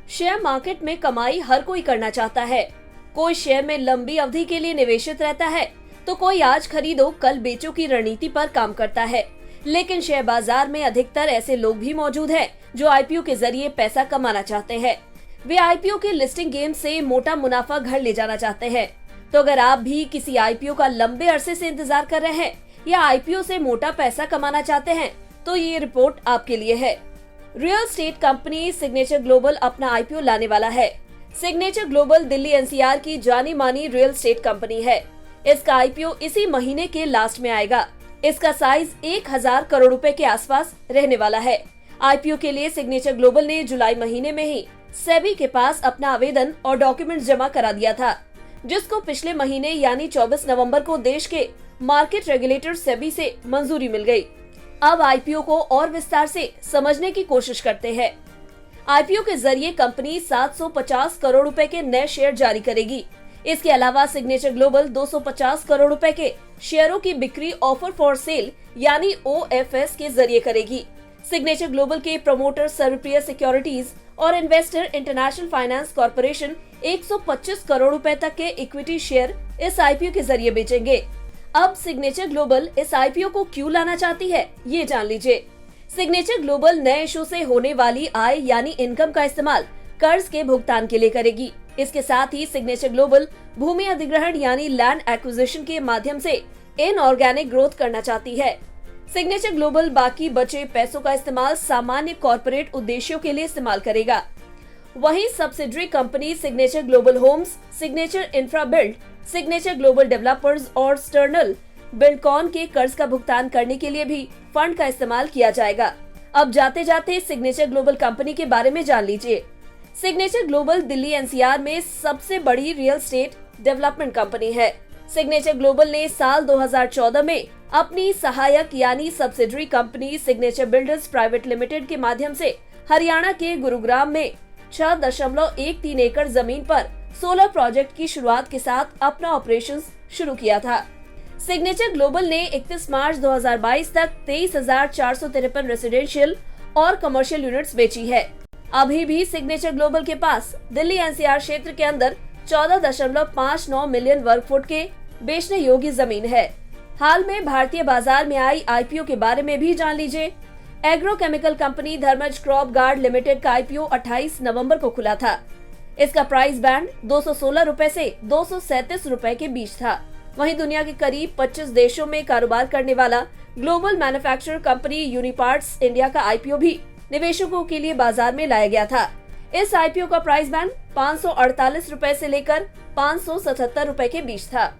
Share market में कमाई हर कोई करना चाहता है। कोई शेयर में लंबी अवधि के लिए निवेशित रहता है, तो कोई आज खरीदो कल बेचो की रणनीति पर काम करता है। लेकिन शेयर बाजार में अधिकतर ऐसे लोग भी मौजूद हैं जो आईपीओ के जरिए पैसा कमाना चाहते हैं। वे आईपीओ के लिस्टिंग गेम से मोटा मुनाफा घर ले जाना चाहते हैं। तो अगर आप भी किसी आईपीओ का लंबे अरसे से इंतजार कर रहे हैं या आईपीओ से मोटा पैसा कमाना चाहते हैं, तो ये रिपोर्ट आपके लिए है। Real estate company Signature global अपना आईपीओ लाने वाला है। सिग्नेचर ग्लोबल दिल्ली एनसीआर की जानी मानी रियल एस्टेट कंपनी है। इसका आईपीओ इसी महीने के लास्ट में आएगा। इसका साइज 1000 करोड़ रुपए के आसपास रहने वाला है। आईपीओ के लिए सिग्नेचर ग्लोबल ने जुलाई महीने में ही सेबी के पास अपना आवेदन और डॉक्यूमेंट जमा करा दिया था, जिसको पिछले महीने यानी 24 नवंबर को देश के मार्केट रेगुलेटर सेबी से मंजूरी मिल गई। अब आईपीओ को और विस्तार से समझने की कोशिश करते हैं। आईपीओ के जरिए कंपनी 750 करोड़ रुपए के नए शेयर जारी करेगी। इसके अलावा सिग्नेचर ग्लोबल 250 करोड़ रुपए के शेयरों की बिक्री ऑफर फॉर सेल यानी ओएफएस के जरिए करेगी। सिग्नेचर ग्लोबल के प्रमोटर सर्वप्रिय सिक्योरिटीज और investor international finance corporation 125 crore रुपए तक के इक्विटी शेयर इस आईपीओ के जरिए बेचेंगे। अब सिग्नेचर ग्लोबल इस आईपीओ को क्यों लाना चाहती है, ये जान लीजिए। सिग्नेचर ग्लोबल नए इशू से होने वाली आय यानी इनकम का इस्तेमाल कर्ज के भुगतान के लिए करेगी। इसके साथ ही सिग्नेचर ग्लोबल भूमि अधिग्रहण यानी लैंड एक्विजिशन के माध्यम से इनऑर्गेनिक ग्रोथ करना चाहती है। सिग्नेचर ग्लोबल बाकी बचे पैसों का इस्तेमाल सामान्य कॉर्पोरेट उद्देश्यों के लिए इस्तेमाल करेगा। वहीं subsidiary company Signature Global Homes, Signature Infra Build, Signature Global Developers और स्टर्नल बिल्डकॉन के कर्ज का भुगतान करने के लिए भी फंड का इस्तेमाल किया जाएगा। अब जाते जाते सिग्नेचर ग्लोबल कंपनी के बारे में जान लीजिए। सिग्नेचर ग्लोबल दिल्ली एनसीआर में सबसे बड़ी रियल एस्टेट डेवलपमेंट कंपनी है। सिग्नेचर ग्लोबल ने साल 2014 में अपनी सहायक यानी subsidiary company signature builders private limited के माध्यम से हरियाणा के गुरुग्राम में 6.13 एकड़ जमीन पर सोलर प्रोजेक्ट की शुरुआत के साथ अपना ऑपरेशंस शुरू किया था। सिग्नेचर ग्लोबल ने 31 मार्च 2022 तक 23,453 रेसिडेंशियल और कमर्शियल यूनिट्स बेची है। अभी भी सिग्नेचर ग्लोबल के पास दिल्ली एनसीआर क्षेत्र के अंदर 14.59 मिलियन वर्ग फुट के बेचने योग्य जमीन है। हाल में भारतीय बाजार में आई आईपीओ के बारे में भी जान लीजिए। Agrochemical company Dharmaj Crop Guard Limited का आईपीओ 28 नवंबर को खुला था। इसका प्राइस बैंड 216 रुपए से 237 रुपए के बीच था। वहीं दुनिया के करीब 25 देशों में कारोबार करने वाला global manufacturer company Uniparts India का आईपीओ भी निवेशकों के लिए बाजार में लाया गया था। इस आईपीओ का प्राइस बैंड 548 रुपए से लेकर 577 रुपए के बीच था।